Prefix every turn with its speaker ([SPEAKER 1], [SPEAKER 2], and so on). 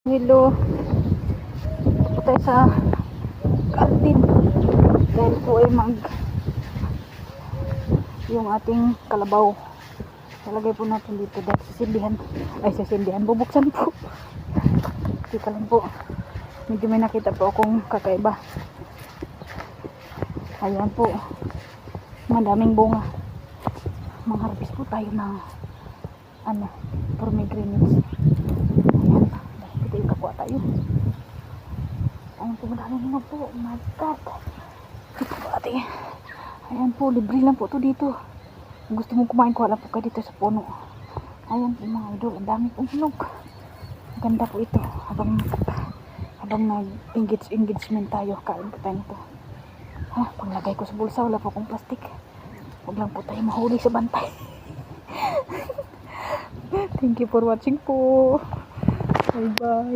[SPEAKER 1] Hello, ito tayo sa kantin dahil po ay yung ating kalabaw talagay po natin dito dahil sasindihan bubuksan po. Kita lang po, medyo may nakita po akong kakaiba. Ayan po, madaming bunga. Mangharvest po tayo ng pomegranates. Ayan, dahil ito yung kakuha tayo. Ayan po, madaming hinog po. Oh my God, ito po ating, ayan po, libre lang po to dito. Kung gusto mong kumain, kuha lang po kayo dito sa puno. Ayan po mga idol, ang dami pong hinog. Ganda po ito. Habang nag-engagement tayo, kain po tayo nito. Panglagay ko sa bulsa, wala po akong plastic. Huwag lang po tayo mahuli sa bantay. Thank you for watching po. Bye bye.